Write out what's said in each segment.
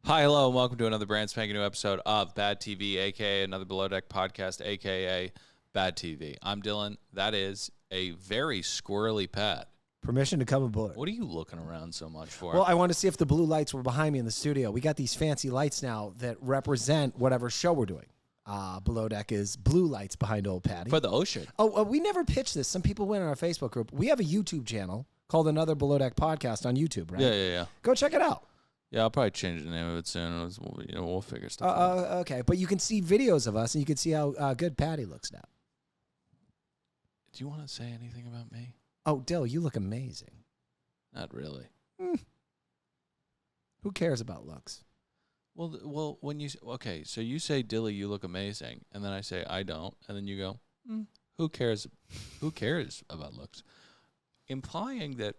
Hi, hello, and welcome to another brand spanking new episode of Bad TV, aka another Below Deck podcast, aka Bad TV. I'm Dylan. That is a very squirrely Pat. Permission to come aboard. What are you looking around so much for? Well, I wanted to see if the blue lights were behind me in the studio. We got these fancy lights now that represent whatever show we're doing. Below Deck is blue lights behind old Patty. For the ocean. We never pitched this. Some people went on our Facebook group. We have a YouTube channel called Another Below Deck Podcast on YouTube, right? Yeah. Go check it out. Yeah, I'll probably change the name of it soon. We'll figure stuff out. Okay, but you can see videos of us, and you can see how good Patty looks now. Do you want to say anything about me? Oh, Dill, you look amazing. Not really. Who cares about looks? Well, when you so you say, Dilly, you look amazing, and then I say I don't, and then you go, who cares? Who cares about looks? Implying that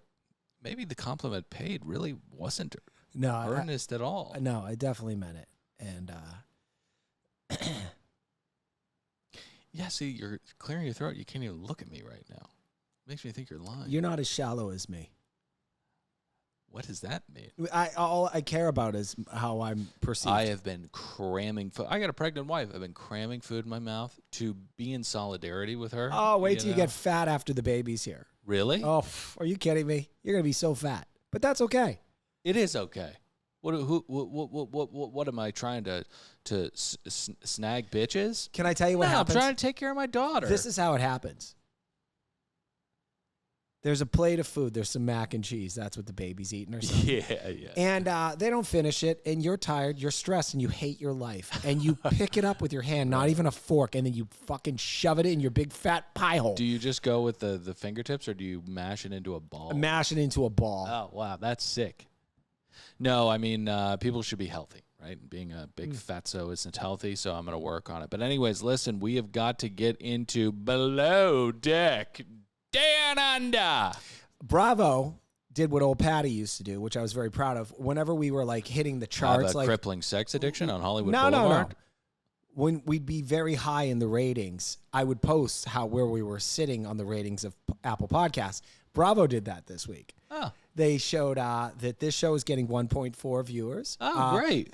maybe the compliment paid really wasn't earnest at all. No, I definitely meant it, and yeah. See, you're clearing your throat. You can't even look at me right now. Makes me think you're lying. you're not as shallow as me. What does that mean? All I care about is how I'm perceived. I have been cramming food. I got a pregnant wife. I've been cramming food in my mouth to be in solidarity with her. Oh, wait till you get fat after the baby's here. Really? Oh, are you kidding me? You're gonna be so fat, but that's okay. It is okay. What am I trying to snag bitches? Can I tell you what happens? I'm trying to take care of my daughter. This is how it happens. There's a plate of food. There's some mac and cheese. That's what the baby's eating or something. Yeah. And they don't finish it, and you're tired, you're stressed, and you hate your life. And you pick it up with your hand, not even a fork, and then you fucking shove it in your big fat pie hole. Do you just go with the fingertips, or do you mash it into a ball? Mash it into a ball. Oh, wow. That's sick. No, I mean, people should be healthy, right? Being a big fatso isn't healthy, so I'm going to work on it. But anyways, listen, we have got to get into Below Deck Down Under. Bravo did what old Patty used to do, which I was very proud of. Whenever we were like hitting the charts, Have a like crippling sex addiction on Hollywood no, Boulevard? When we'd be very high in the ratings, I would post where we were sitting on the ratings of Apple Podcasts. Bravo did that this week. Oh. They showed that this show is getting 1.4 viewers. Oh, great.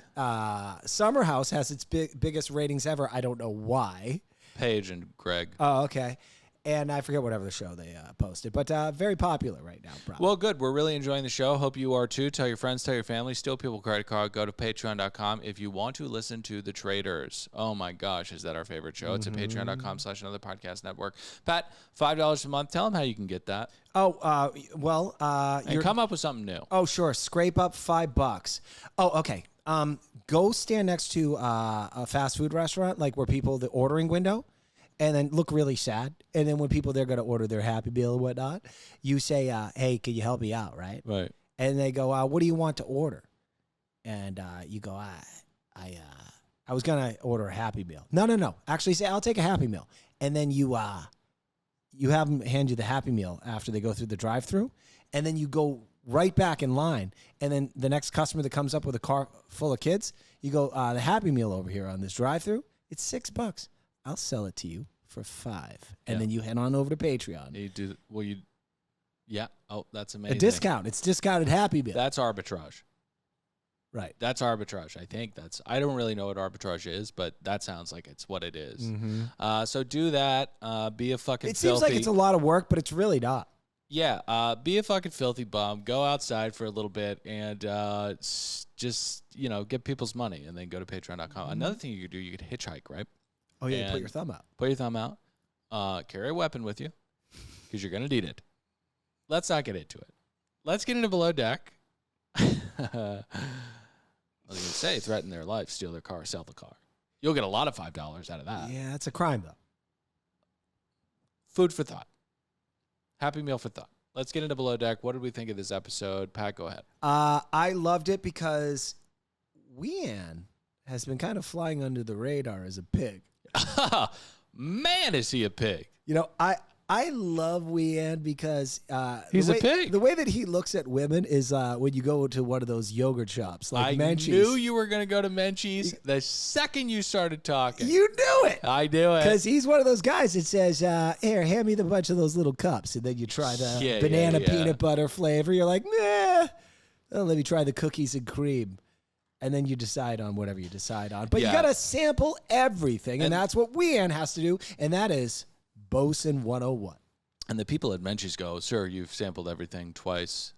Summer House has its biggest ratings ever. I don't know why. Paige and Greg. Oh, okay. And I forget whatever the show they posted, but very popular right now. Probably. Well, good. We're really enjoying the show. Hope you are too. Tell your friends, tell your family. Steal People credit card. Go to patreon.com if you want to listen to The Traders. Oh my gosh, is that our favorite show? It's at patreon.com/another podcast network. Pat, $5 a month. Tell them how you can get that. Oh, And come up with something new. Oh, sure. Scrape up $5. Oh, okay. Go stand next to a fast food restaurant, like where the ordering window, and then look really sad. And then when people they're going to order their Happy Meal or whatnot, you say, "Hey, can you help me out?" Right? Right. And they go, "What do you want to order?" And you go, "I was going to order a Happy Meal." No. Actually, say, "I'll take a Happy Meal." And then you have them hand you the Happy Meal after they go through the drive-thru, and then you go right back in line. And then the next customer that comes up with a car full of kids, you go, "The Happy Meal over here on this drive-thru, it's $6. I'll sell it to you for $5." And then you head on over to Patreon. Yeah. Oh, that's amazing. A discount. It's discounted Happy Meal. That's arbitrage. Right. That's arbitrage. I think I don't really know what arbitrage is, but that sounds like it's what it is. Mm-hmm. So do that. Be a fucking It filthy. seems like it's a lot of work, but it's really not. Yeah. Be a fucking filthy bum. Go outside for a little bit and just, get people's money and then go to patreon.com. Mm-hmm. Another thing you could do, you could hitchhike, right? Oh, yeah. And Put your thumb out. Put your thumb out. Carry a weapon with you because you're going to need it. Let's not get into it. Let's get into Below Deck. I was going to say, threaten their life, steal their car, sell the car. You'll get a lot of $5 out of that. Yeah, it's a crime, though. Food for thought. Happy Meal for thought. Let's get into Below Deck. What did we think of this episode? Pat, go ahead. I loved it because Weann has been kind of flying under the radar as a pig. Man, is he a pig. I love Weann because he's a pig. The way that he looks at women is when you go to one of those yogurt shops like Menchie's. I knew you were going to go to Menchie's the second you started talking. You knew it. I knew it. Because he's one of those guys that says, here, hand me the bunch of those little cups. And then you try the banana peanut butter flavor. You're like, nah. Oh, let me try the cookies and cream. and then you decide on whatever you decide on. But Yeah. you got to sample everything, and And- that's what Wean has to do, and that is Bosun 101. And the people at Menchie's go, sir, you've sampled everything twice.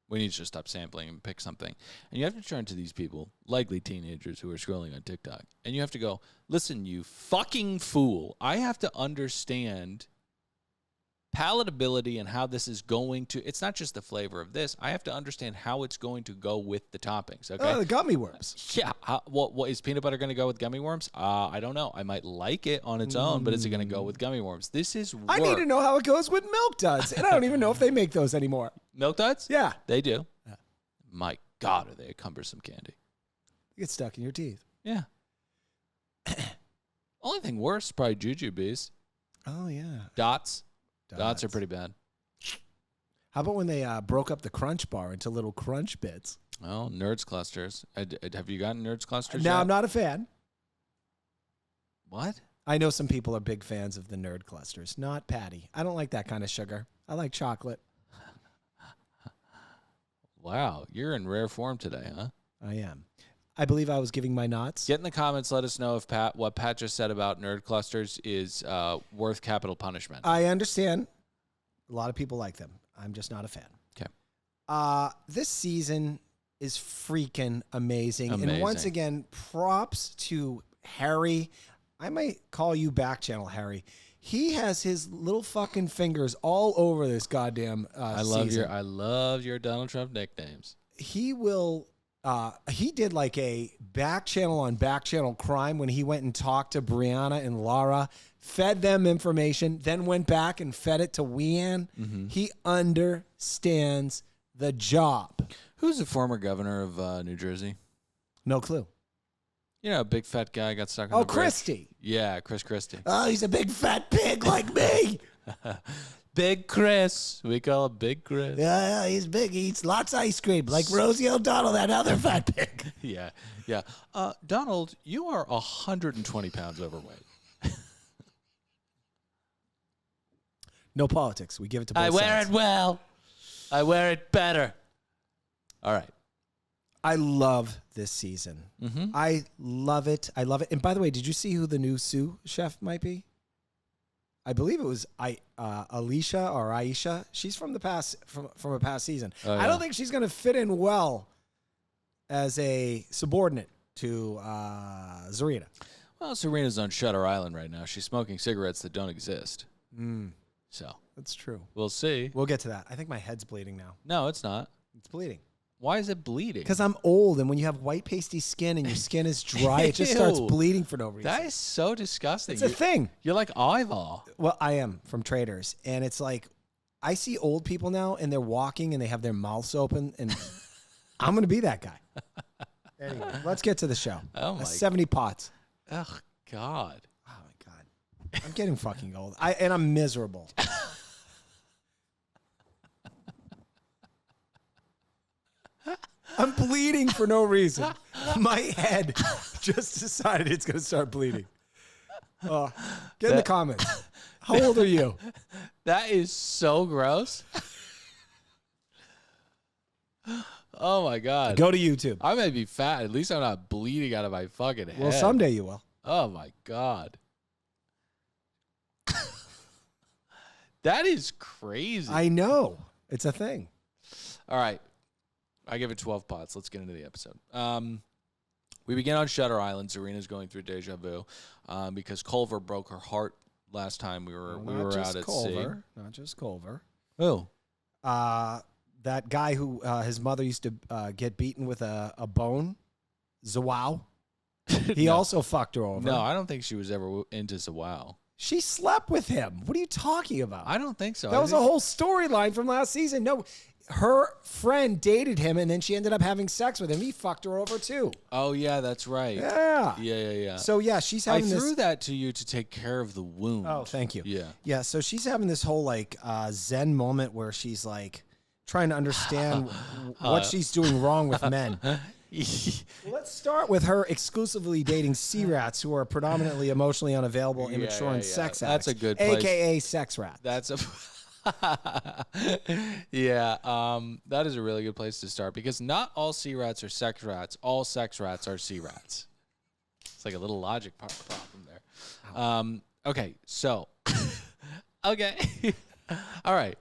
We need to just stop sampling and pick something. And you have to turn to these people, likely teenagers who are scrolling on TikTok, and you have to go, listen, you fucking fool. I have to understand palatability and how this is going to, it's not just the flavor of this. I have to understand how it's going to go with the toppings, okay? Oh, the gummy worms. Yeah. What is peanut butter going to go with gummy worms? I don't know. I might like it on its own, but is it going to go with gummy worms? This is work. I need to know how it goes with Milk Duds, and I don't even know if they make those anymore. Milk Duds? Yeah. They do. My God, are they a cumbersome candy? You get stuck in your teeth. Yeah. Only thing worse is probably Jujubes. Oh, yeah. Dots. Dots are pretty bad. How about when they broke up the Crunch Bar into little crunch bits? Oh, Nerds Clusters. Have you gotten Nerds Clusters Now, yet? I'm not a fan. What? I know some people are big fans of the Nerd Clusters. Not Patty. I don't like that kind of sugar. I like chocolate. Wow, you're in rare form today, huh? I am. I believe I was giving my knots. Get in the comments. Let us know if what Pat just said about Nerd Clusters is worth capital punishment. I understand. A lot of people like them. I'm just not a fan. Okay. This season is freaking amazing. And once again, props to Harry. I might call you back channel Harry. He has his little fucking fingers all over this goddamn season. I love your Donald Trump nicknames. He will. He did like a back channel on back channel crime when he went and talked to Brianna and Laura, fed them information, then went back and fed it to Wean. Mm-hmm. He understands the job. Who's the former governor of New Jersey? No clue. You know, a big fat guy got stuck on Oh, the bridge. Christie. Yeah, Chris Christie. Oh, he's a big fat pig like me. Big Chris. We call him Big Chris. Yeah, he's big. He eats lots of ice cream like Rosie O'Donnell, that other fat pig. Yeah, yeah. Donald, you are 120 pounds overweight. No politics. We give it to both I wear sides. it well. I wear it better. All right. I love this season. Mm-hmm. I love it. I love it. And by the way, did you see who the new sous chef might be? I believe it was Alicia or Aisha. She's from the past from a past season. Oh, yeah. I don't think she's going to fit in well as a subordinate to Zarina. Well, Serena's on Shutter Island right now. She's smoking cigarettes that don't exist. So That's true. we'll see. We'll get to that. I think my head's bleeding now. No, it's not. It's bleeding. Why is it bleeding? Because I'm old, and when you have white pasty skin and your skin is dry, it just starts Ew. bleeding for no reason. That is so disgusting. It's a thing. You're like Ivar. Well, I am from Traders, and it's like I see old people now, and they're walking, and they have their mouths open, and I'm going to be that guy. Anyway, let's get to the show. Oh, my 70 pots. Oh, God. Oh, my God. I'm getting fucking old. And I'm miserable. I'm bleeding for no reason. My head just decided it's going to start bleeding. Get in the comments. How old are you? That is so gross. Oh, my God. Go to YouTube. I may be fat. At least I'm not bleeding out of my fucking head. Well, someday you will. Oh, my God. That is crazy. I know. It's a thing. All right. I give it 12 pots. Let's get into the episode. We begin on Shutter Island. Serena's going through deja vu because Culver broke her heart last time we were out at sea. Not just Culver. Who? That guy who his mother used to get beaten with a bone. Zawau. He No. also fucked her over. No, I don't think she was ever into Zawau. She slept with him. What are you talking about? I don't think so. That was a whole storyline from last season. No, her friend dated him, and then she ended up having sex with him. He fucked her over, too. Oh, yeah, that's right. Yeah. Yeah. So, yeah, she's I having threw this. that to you to take care of the wound. Oh, thank you. Yeah. Yeah, so she's having this whole, like, Zen moment where she's, like, trying to understand what she's doing wrong with men. Well, let's start with her exclusively dating sea rats who are predominantly emotionally unavailable, immature, and sex addicts. That's a good place. AKA sex rat. That's a Yeah, that is a really good place to start because not all sea rats are sex rats. All sex rats are sea rats. It's like a little logic problem there. Okay, so, okay. All right.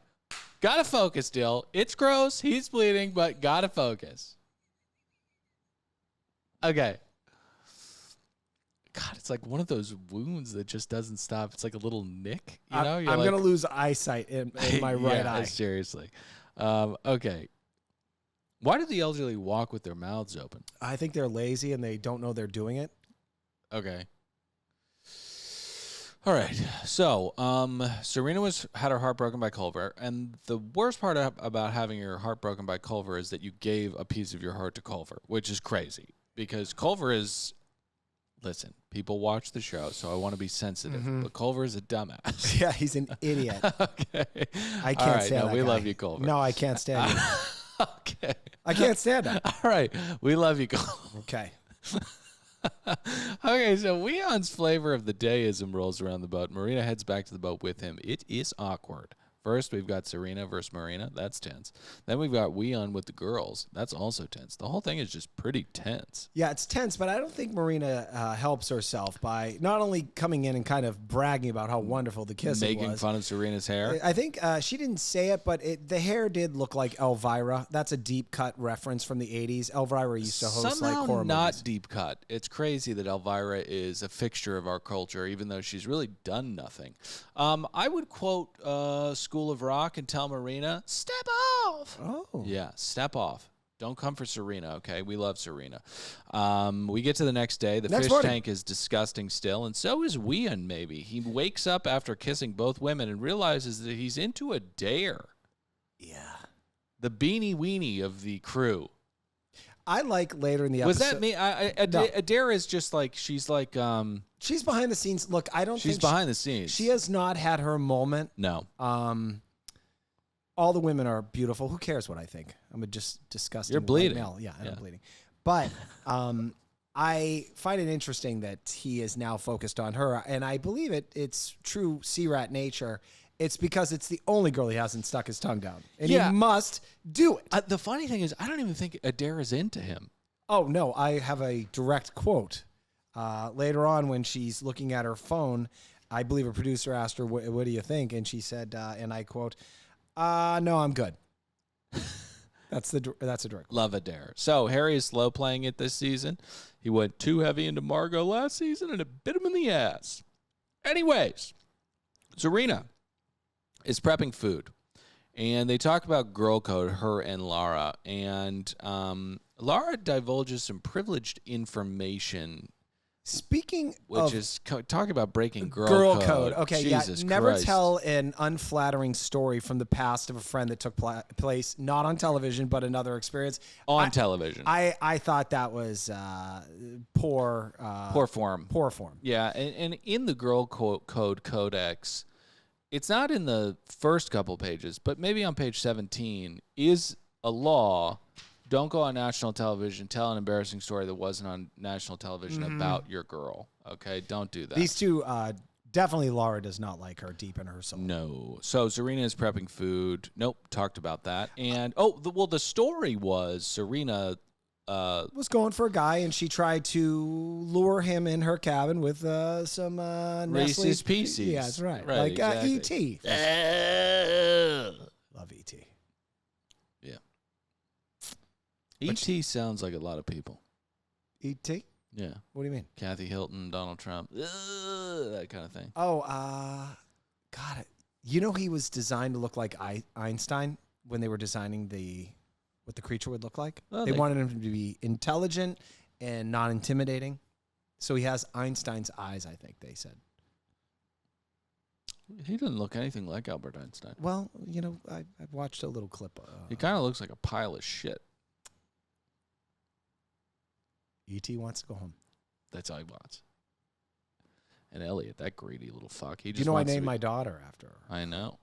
Gotta focus, Dill. It's gross. He's bleeding, but gotta focus. Okay. God, it's like one of those wounds that just doesn't stop. It's like a little nick, you know? I'm like, going to lose eyesight in my right eye. Seriously. Okay. Why do the elderly walk with their mouths open? I think they're lazy and they don't know they're doing it. Okay. All right. So, Serena had her heart broken by Culver, and the worst part about having your heart broken by Culver is that you gave a piece of your heart to Culver, which is crazy because Culver is. Listen, people watch the show, so I want to be sensitive. But Culver is a dumbass. Yeah, he's an idiot. Okay. I can't stand that we guy. love you, Culver. No, I can't stand him. Okay. I can't stand him. All right. We love you, Culver. Okay. Okay, so Weon's flavor of the dayism rolls around the boat. Marina heads back to the boat with him. It is awkward. First, we've got Serena versus Marina. That's tense. Then we've got Weon with the girls. That's also tense. The whole thing is just pretty tense. Yeah, it's tense, but I don't think Marina helps herself by not only coming in and kind of bragging about how wonderful the kissing was. Making fun of Serena's hair. I think she didn't say it, but the hair did look like Elvira. That's a deep cut reference from the 80s. Elvira used to host Somehow like horror not movies. deep cut. It's crazy that Elvira is a fixture of our culture, even though she's really done nothing. I would quote School of Rock and tell Marina, step off. Oh. Yeah, step off. Don't come for Serena, okay? We love Serena. We get to the next day. The fish tank is disgusting still, and so is Weon, maybe. He wakes up after kissing both women and realizes that he's into a dare. Yeah. The beanie weenie of the crew. I like later in the episode. Was that me? Adair is just like, she's like... she's behind the scenes. Look, I don't think... She's behind the scenes. She has not had her moment. No. All the women are beautiful. Who cares what I think? I'm a just disgusting You're bleeding. male. Yeah, I'm bleeding. But I find it interesting that he is now focused on her, and I believe it's true sea rat nature. It's because it's the only girl he hasn't stuck his tongue down, and he must do it. The funny thing is, I don't even think Adair is into him. Oh, no, I have a direct quote. Later on when she's looking at her phone, I believe a producer asked her, what do you think? And she said, and I quote, no, I'm good. That's a direct. Love Adair. So Harry is slow playing it this season. He went too heavy into Margot last season, and it bit him in the ass. Anyways, Serena is prepping food, and they talk about girl code, her and Lara, and Lara divulges some privileged information. Speaking which of is talk about breaking girl code. Okay, Jesus never Christ. tell an unflattering story from the past of a friend that took place not on television but another experience on television. I thought that was poor form. Poor form. Yeah, and in the girl code codex, it's not in the first couple pages, but maybe on page 17 is a law. Don't go on national television, tell an embarrassing story that wasn't on national television about your girl. Okay? Don't do that. These two, definitely Laura does not like her deep in her soul. No. So Serena is prepping food. Nope, talked about that. And, the story was Serena... was going for a guy, and she tried to lure him in her cabin with some Reese's Pieces. Yeah, that's right. Right, like exactly. E.T. Love E.T. Yeah. E.T. sounds like a lot of people. E.T.? Yeah. What do you mean? Kathy Hilton, Donald Trump, that kind of thing. Oh, God. You know he was designed to look like Einstein when they were designing what the creature would look like? Oh, they wanted him to be intelligent and not intimidating. So he has Einstein's eyes, I think they said. He doesn't look anything like Albert Einstein. Well, I've watched a little clip. He kind of looks like a pile of shit. E.T. wants to go home. That's all he wants. And Elliot, that greedy little fuck. He just you know I wants to named be- my daughter after her. I know.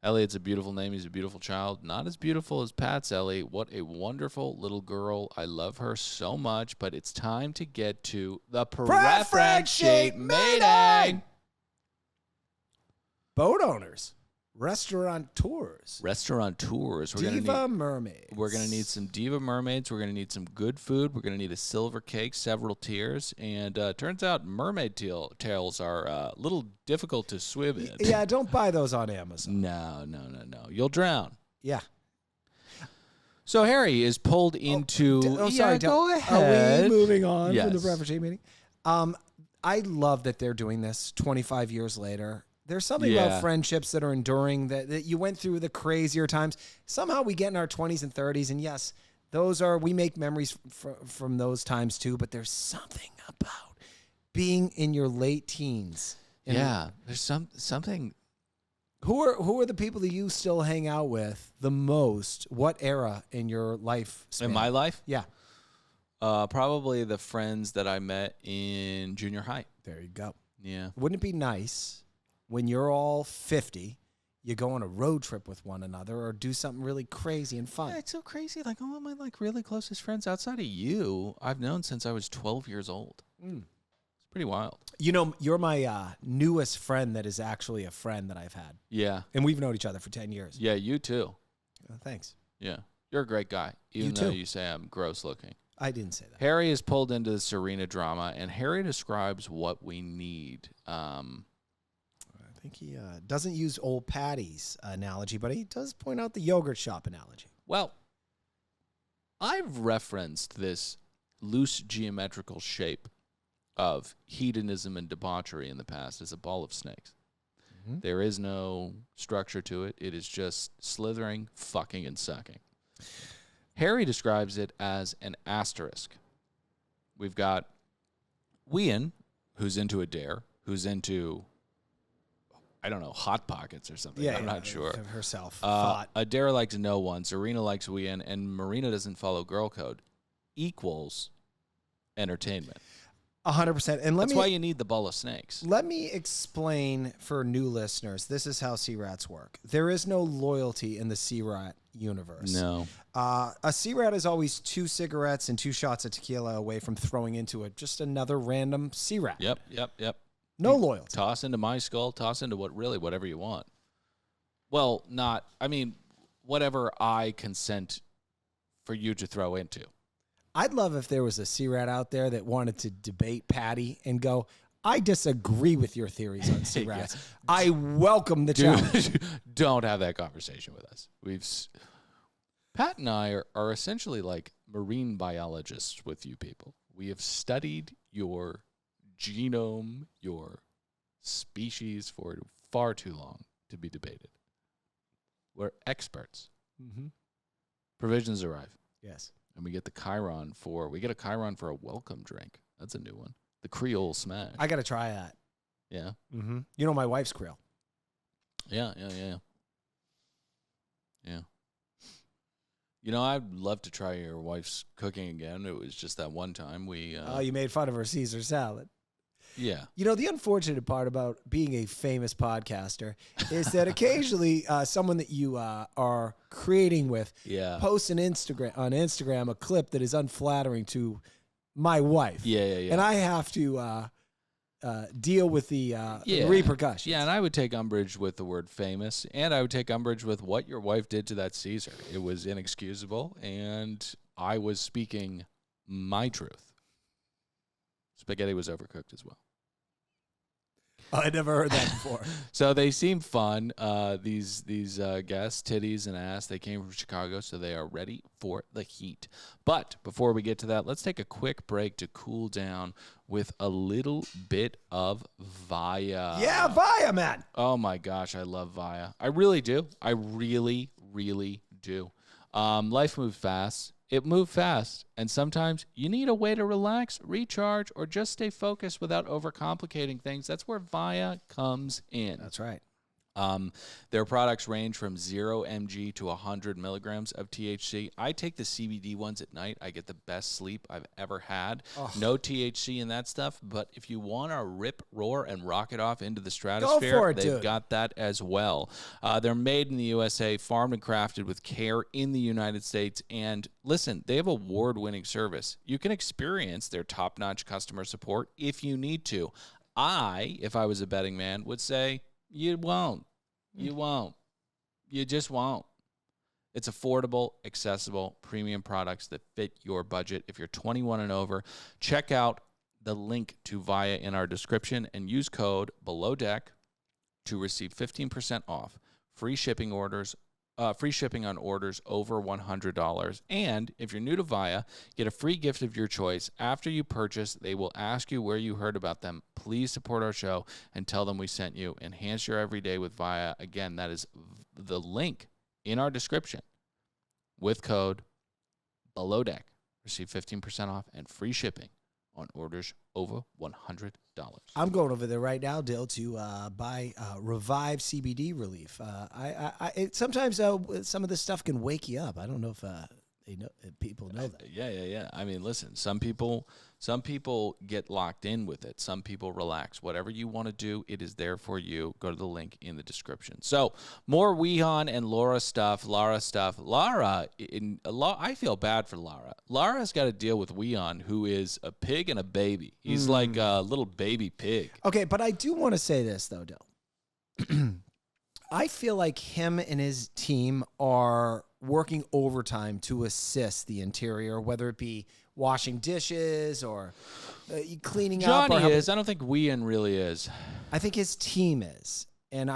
Elliot's a beautiful name. He's a beautiful child. Not as beautiful as Pat's Ellie. What a wonderful little girl. I love her so much, but it's time to get to the preference sheet meeting. Boat owners. Restaurateurs. Restaurateurs. Diva mermaids. We're going to need some diva mermaids. We're going to need some good food. We're going to need a silver cake, several tiers. And turns out mermaid tails are a little difficult to swim in. Yeah, don't buy those on Amazon. No. You'll drown. Yeah. So Harry is pulled into... sorry. Go ahead. Are we moving on Yes. from the preferential meeting? I love that they're doing this 25 years later. There's something about friendships that are enduring, that you went through the crazier times. Somehow we get in our 20s and 30s, and yes, we make memories from those times too, but there's something about being in your late teens. There's something... Who are the people that you still hang out with the most? What era in your life span? In my life? Yeah. Probably the friends that I met in junior high. There you go. Yeah. Wouldn't it be nice when you're all 50, you go on a road trip with one another or do something really crazy and fun? Yeah, it's so crazy. Like, all of my really closest friends outside of you, I've known since I was 12 years old. It's pretty wild. You know, you're my newest friend that is actually a friend that I've had. Yeah. And we've known each other for 10 years. Yeah, you too. Thanks. Yeah. You're a great guy, even You though too. you say I'm gross looking. I didn't say that. Harry is pulled into the Serena drama, and Harry describes what we need. I think he doesn't use old Patty's analogy, but he does point out the yogurt shop analogy. Well, I've referenced this loose geometrical shape of hedonism and debauchery in the past as a ball of snakes. Mm-hmm. There is no structure to it. It is just slithering, fucking, and sucking. Harry describes it as an asterisk. We've got Wian, who's into a dare, who's into, I don't know, Hot Pockets or something. I'm not sure. Herself. Adair likes no one. Serena likes Wian, and Marina doesn't follow girl code. Equals entertainment. 100%. And That's why you need the ball of snakes. Let me explain for new listeners. This is how C-Rats work. There is no loyalty in the C-Rat universe. No. A C-Rat is always 2 cigarettes and 2 shots of tequila away from throwing into it just another random C-Rat. Yep. No loyalty. Toss into my skull, toss into whatever you want. Well, whatever I consent for you to throw into. I'd love if there was a C-Rat out there that wanted to debate Patty and go, I disagree with your theories on C-Rats. I welcome the challenge. Don't have that conversation with us. Pat and I are essentially like marine biologists with you people. We have studied your genome, your species for far too long to be debated. We're experts. Mm-hmm. Provisions arrive. Yes. And we get a Chiron for a welcome drink. That's a new one. The Creole Smash. I got to try that. Yeah. Mm-hmm. You know my wife's Creole. Yeah. You know, I'd love to try your wife's cooking again. It was just that one time we... you made fun of her Caesar salad. Yeah. You know, the unfortunate part about being a famous podcaster is that occasionally someone that you are creating with posts on Instagram a clip that is unflattering to my wife. Yeah. And I have to deal with the repercussions. Yeah, and I would take umbrage with the word famous, and I would take umbrage with what your wife did to that Caesar. It was inexcusable, and I was speaking my truth. Spaghetti was overcooked as well. I never heard that before. So they seem fun. These guests, titties and ass, they came from Chicago, so they are ready for the heat. But before we get to that, let's take a quick break to cool down with a little bit of Via. Yeah, Via, man. Oh my gosh, I love Via. I really do. I really, really do. Life moves fast. It moved fast, and sometimes you need a way to relax, recharge, or just stay focused without overcomplicating things. That's where Via comes in. That's right. Their products range from 0 mg to 100 milligrams of THC. I take the CBD ones at night. I get the best sleep I've ever had. Oh. No THC in that stuff, but if you want to rip, roar, and rock it off into the stratosphere, they've got that as well. They're made in the USA, farmed and crafted with care in the United States. And listen, they have award-winning service. You can experience their top-notch customer support if you need to. If I was a betting man, would say, you won't. You won't. You just won't. It's affordable, accessible, premium products that fit your budget. If you're 21 and over, check out the link to Via in our description and use code BELOWDECK to receive 15% off, free shipping on orders over $100. And if you're new to Via, get a free gift of your choice. After you purchase, they will ask you where you heard about them. Please support our show and tell them we sent you. Enhance your everyday with Via. Again, that is the link in our description with code BELOWDECK. Receive 15% off and free shipping on orders over $100. I'm going over there right now, Dill, to buy Revive CBD relief. Sometimes some of this stuff can wake you up. I don't know if people know that. Yeah. I mean, listen, some people get locked in with it. Some people relax. Whatever you want to do, it is there for you. Go to the link in the description. So more Wehan and Lara stuff. I feel bad for Lara. Lara's got to deal with Wehan, who is a pig and a baby. He's like a little baby pig. Okay, but I do want to say this, though, Dill. I feel like him and his team are working overtime to assist the interior, whether it be washing dishes or cleaning up. Johnny is. I don't think Wehan really is. I think his team is. And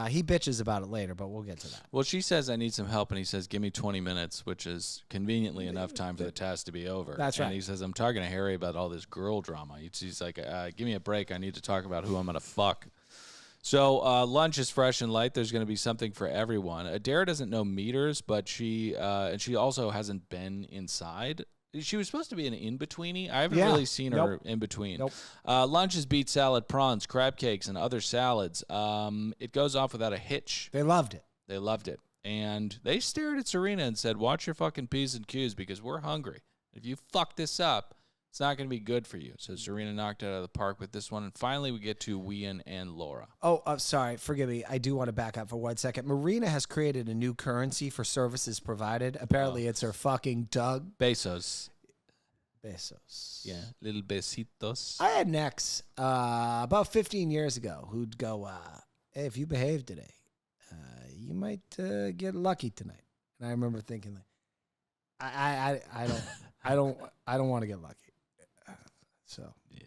he bitches about it later, but we'll get to that. Well, she says, I need some help, and he says, give me 20 minutes, which is conveniently enough time for the task to be over. That's right. And he says, I'm talking to Harry about all this girl drama. He's like, give me a break. I need to talk about who I'm going to fuck. So lunch is fresh and light. There's going to be something for everyone. Adair doesn't know meters, but she also hasn't been inside. She was supposed to be an in-betweenie. I haven't really seen her in between. Nope. Lunch is beet salad, prawns, crab cakes, and other salads. It goes off without a hitch. They loved it. And they stared at Serena and said, watch your fucking P's and Q's because we're hungry. If you fuck this up, it's not going to be good for you. So Serena knocked it out of the park with this one. And finally, we get to Wehan and Lara. Oh, sorry. Forgive me. I do want to back up for 1 second. Marina has created a new currency for services provided. Apparently, it's her fucking Doug. Besos. Yeah. Little besitos. I had an ex about 15 years ago who'd go, hey, if you behave today, you might get lucky tonight. And I remember thinking, like, I don't want to get lucky. So yeah.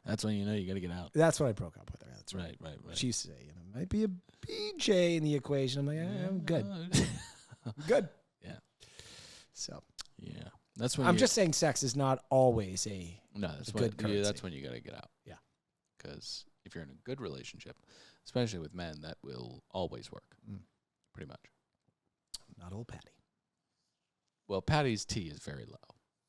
That's when you know you got to get out. That's when I broke up with her. That's right. She used to say, might be a BJ in the equation. I'm like, I'm good. I'm good. Yeah. So. Yeah. That's when I'm just saying sex is not always good currency. That's when you got to get out. Yeah. Because if you're in a good relationship, especially with men, that will always work. Pretty much. Not old Patty. Well, Patty's T is very low.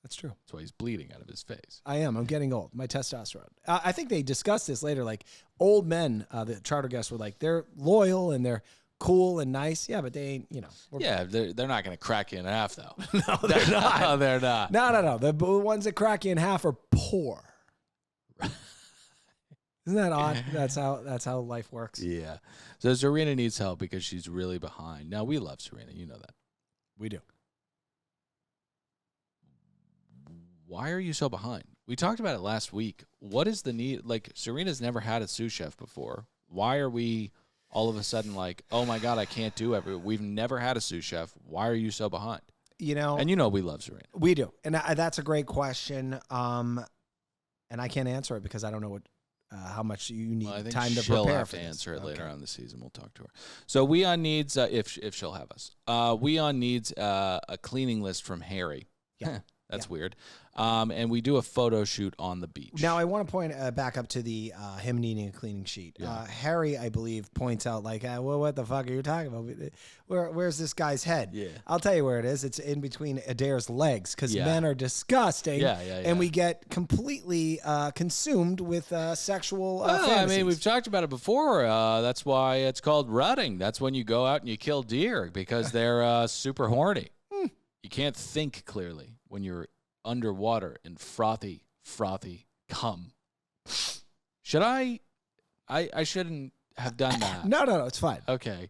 That's true. That's why he's bleeding out of his face. I am. I'm getting old. My testosterone. I think they discussed this later. Like old men, the charter guests were like, they're loyal and they're cool and nice. Yeah, but they ain't, they're not going to crack you in half, though. No, they're not. No, they're not. No. The ones that crack you in half are poor. Isn't that odd? That's how life works. Yeah. So Serena needs help because she's really behind. Now, we love Serena. You know that. We do. Why are you so behind? We talked about it last week. What is the need? Like, Serena's never had a sous chef before. Why are we all of a sudden like, oh, my God, I can't do everything? We've never had a sous chef. Why are you so behind? And we love Serena. We do. And that's a great question. And I can't answer it because I don't know how much you need time to prepare for this. She'll have to answer it later on in the season. We'll talk to her. So Wehan needs, if she'll have us, Wehan needs a cleaning list from Harry. Yeah. That's weird. And we do a photo shoot on the beach. Now, I want to point back up to the him needing a cleaning sheet. Yeah. Harry, I believe, points out, like, well, what the fuck are you talking about? Where's this guy's head? Yeah. I'll tell you where it is. It's in between Adair's legs because men are disgusting. Yeah. And we get completely consumed with sexual fantasies. I mean, we've talked about it before. That's why it's called rutting. That's when you go out and you kill deer because they're super horny. You can't think clearly when you're underwater in frothy cum. Should I shouldn't have done that. No, it's fine. Okay.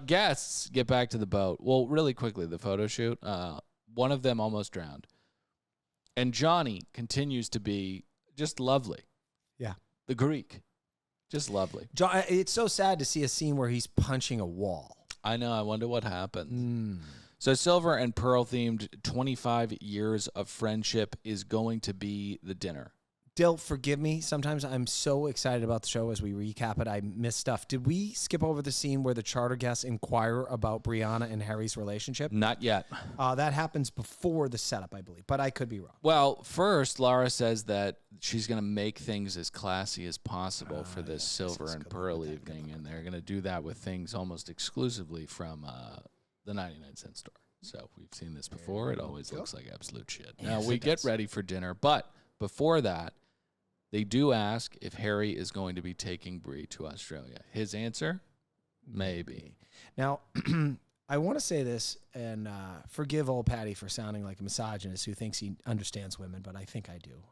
Guests get back to the boat. Well, really quickly, the photo shoot. One of them almost drowned. And Johnny continues to be just lovely. Yeah. The Greek. Just lovely. It's so sad to see a scene where he's punching a wall. I know. I wonder what happens. Mm. So silver and pearl themed 25 years of friendship is going to be the dinner. Dill, forgive me. Sometimes I'm so excited about the show as we recap it, I miss stuff. Did we skip over the scene where the charter guests inquire about Brianna and Harry's relationship? Not yet. That happens before the setup, I believe, but I could be wrong. Well, first, Lara says that she's going to make things as classy as possible for this silver and pearl evening, and they're going to do that with things almost exclusively from the 99-cent store. So we've seen this before. It always looks like absolute shit. Now, we get ready for dinner, but before that, they do ask if Harry is going to be taking Bree to Australia. His answer, maybe. Now, I want to say this, and forgive old Patty for sounding like a misogynist who thinks he understands women, but I think I do.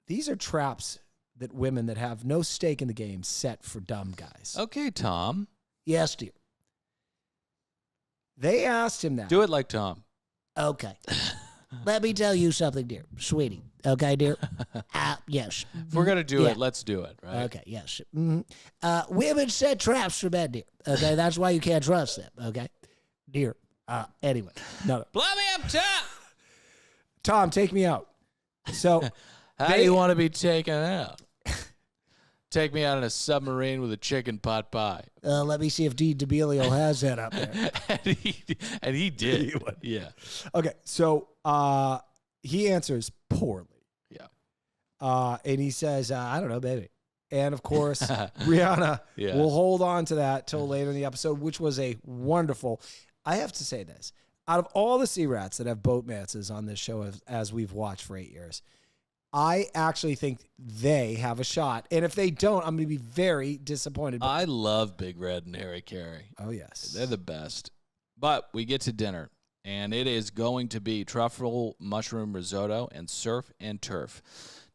These are traps that women that have no stake in the game set for dumb guys. Okay, Tom. Yes, dear. They asked him that. Do it like Tom. Okay. Let me tell you something, dear. Sweetie. Okay, dear? Yes. If we're going to do it, let's do it, right? Okay, yes. Women set traps for men, dear. Okay, that's why you can't trust them, okay? Dear. Anyway. No. Blow me up, Tom! Tom, take me out. So, How do you want to be taken out? Take me out in a submarine with a chicken pot pie. Let me see if Dean DeBelio has that up there. and he did. Yeah. Okay, so he answers poorly. Yeah. And he says, I don't know, baby. And, of course, Brianna will hold on to that till later in the episode, which was a wonderful. I have to say this. Out of all the sea rats that have boat mances on this show as we've watched for 8 years, I actually think they have a shot. And if they don't, I'm going to be very disappointed. I love Big Red and Harry Carey. Oh, yes. They're the best. But we get to dinner, and it is going to be truffle mushroom risotto and surf and turf.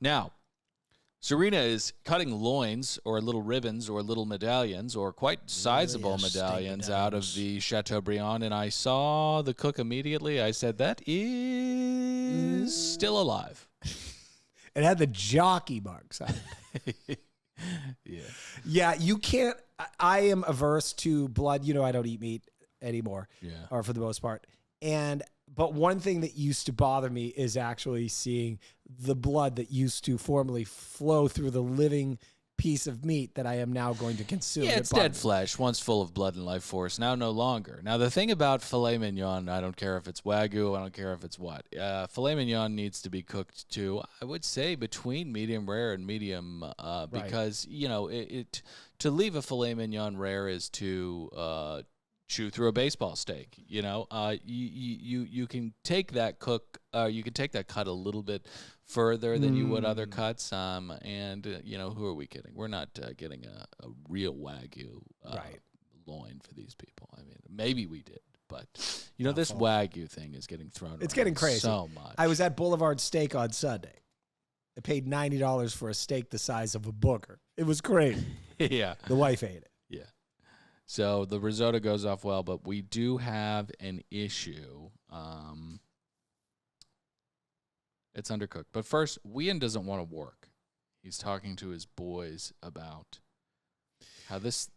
Now, Serena is cutting loins or little ribbons or little medallions or quite sizable medallions out of the Chateaubriand, and I saw the cook immediately. I said, that is still alive. It had the jockey marks on it. Yeah, you can't. I am averse to blood. You know, I don't eat meat anymore, or for the most part. But one thing that used to bother me is actually seeing the blood that used to formerly flow through the living piece of meat that I am now going to consume. Yeah, it's dead flesh, once full of blood and life force, now no longer. Now, the thing about filet mignon, I don't care if it's Wagyu, I don't care if it's what. Filet mignon needs to be cooked to, I would say, between medium rare and medium, because, you know, to leave a filet mignon rare is to chew through a baseball steak. You know, you can take that you can take that cut a little bit further than you would other cuts. And you know, who are we kidding? We're not getting a real Wagyu loin for these people. I mean, maybe we did, but you know, this Wagyu thing is getting thrown. It's getting crazy so much. I was at Boulevard Steak on Sunday. I paid $90 for a steak the size of a booger. It was crazy. Yeah, the wife ate it. Yeah. So the risotto goes off well, but we do have an issue. It's undercooked. But first, Wheon doesn't want to work. He's talking to his boys about how this...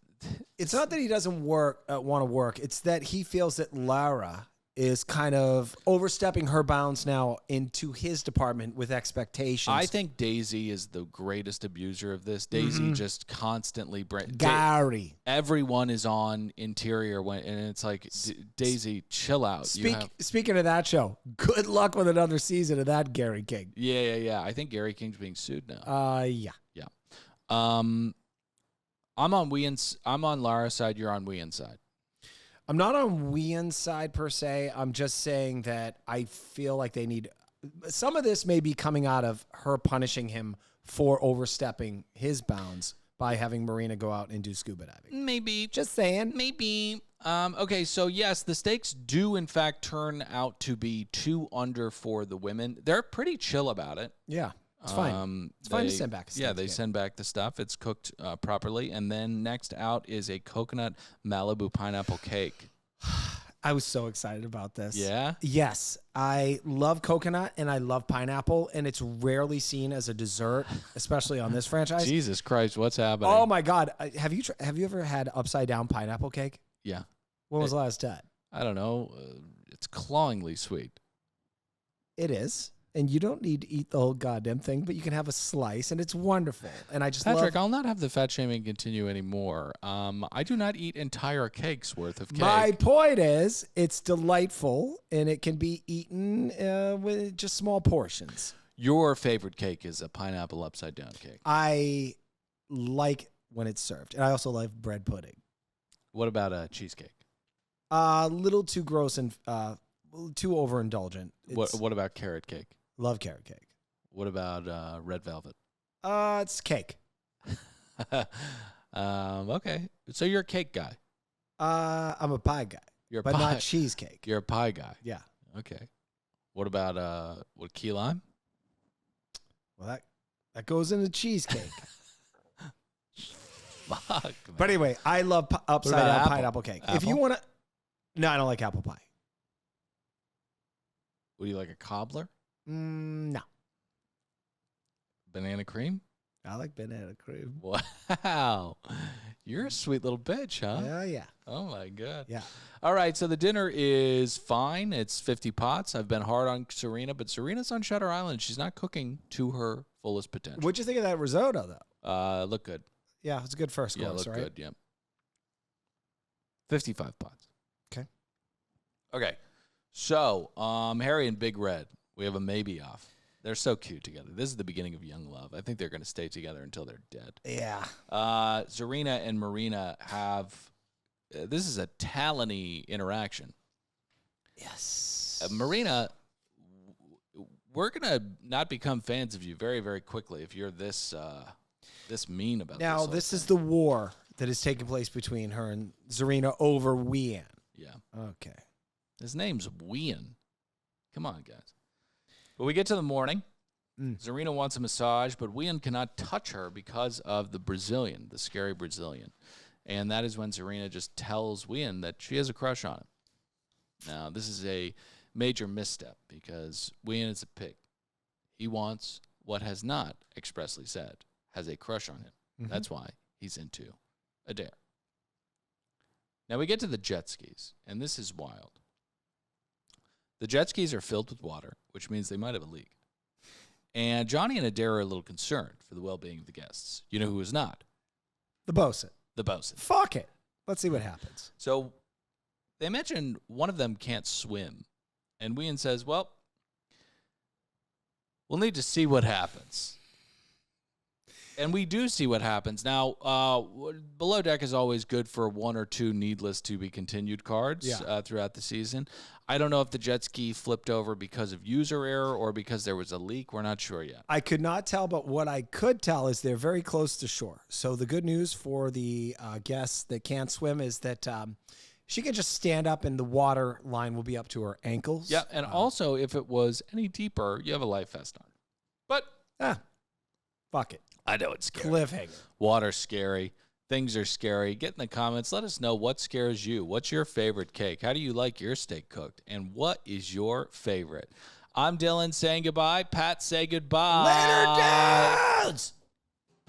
It's not that he doesn't want to work. It's that he feels that Lara is kind of overstepping her bounds now into his department with expectations. I think Daisy is the greatest abuser of this. Daisy just constantly... Gary. Everyone is on interior, and it's like, Daisy, chill out. Speaking of that show, good luck with another season of that Gary King. Yeah. I think Gary King's being sued now. Yeah. I'm on Lara's side. You're on Wheon's side. I'm not on Wheon's side per se. I'm just saying that I feel like they need... Some of this may be coming out of her punishing him for overstepping his bounds by having Marina go out and do scuba diving. Maybe. Just saying. Maybe. Okay, so yes, the stakes do in fact turn out to be 2 under for the women. They're pretty chill about it. Yeah. It's fine. It's fine to send back. Yeah, they send back the stuff. It's cooked properly. And then next out is a coconut Malibu pineapple cake. I was so excited about this. Yeah? Yes. I love coconut and I love pineapple, and it's rarely seen as a dessert, especially on this franchise. Jesus Christ, what's happening? Oh, my God. Have you ever had upside down pineapple cake? Yeah. When was the last time? I don't know. It's clawingly sweet. It is. And you don't need to eat the whole goddamn thing, but you can have a slice, and it's wonderful. And I just Patrick, love... I'll not have the fat shaming continue anymore. I do not eat entire cakes worth of cake. My point is, it's delightful, and it can be eaten with just small portions. Your favorite cake is a pineapple upside down cake. I like when it's served, and I also like bread pudding. What about a cheesecake? A little too gross and too overindulgent. What about carrot cake? Love carrot cake. What about red velvet? It's cake. Okay, so you're a cake guy. I'm a pie guy, but not cheesecake. You're a pie guy. Yeah. Okay. What about key lime? Well, that goes into cheesecake. Fuck. Man. But anyway, I love upside down apple? pineapple cake. Apple? If you want to, no, I don't like apple pie. Would you like a cobbler? No, Banana cream? I like banana cream. Wow. You're a sweet little bitch, huh? Yeah. Oh, my God. Yeah. All right, so the dinner is fine. It's 50 pots. I've been hard on Serena, but Serena's on Shutter Island. She's not cooking to her fullest potential. What'd you think of that risotto, though? Look good. Yeah, it's a good first course, look right? good, yep. 55 pots. Okay. So, Harry and Big Red, we have a maybe off. They're so cute together. This is the beginning of young love. I think they're going to stay together until they're dead. Yeah. Serena and Marina have, this is a talent-y interaction. Yes. Marina, we're going to not become fans of you very, very quickly if you're this mean about this. Now, this is the war that is taking place between her and Zarina over Wian. Yeah. Okay. His name's Wian. Come on, guys. But we get to the morning. Zarina wants a massage, but Wian cannot touch her because of the Brazilian, the scary Brazilian. And that is when Zarina just tells Wian that she has a crush on him. Now, this is a major misstep because Wian is a pig. He wants what has not expressly said, has a crush on him. Mm-hmm. That's why he's into Adair. Now we get to the jet skis, and this is wild. The jet skis are filled with water, which means they might have a leak. And Johnny and Adair are a little concerned for the well-being of the guests. You know who is not? The bosun. The bosun. Fuck it. Let's see what happens. So they mention one of them can't swim. And Wian says, well, we'll need to see what happens. And we do see what happens. Now, Below Deck is always good for one or two needless to be continued cards throughout the season. I don't know if the jet ski flipped over because of user error or because there was a leak. We're not sure yet. I could not tell, but what I could tell is they're very close to shore. So the good news for the guests that can't swim is that she can just stand up and the water line will be up to her ankles. Yeah, and also if it was any deeper, you have a life vest on. But fuck it. I know it's scary. Cliffhanger. Water's scary. Things are scary. Get in the comments. Let us know what scares you. What's your favorite cake? How do you like your steak cooked? And what is your favorite? I'm Dylan saying goodbye. Pat, say goodbye. Later, dudes!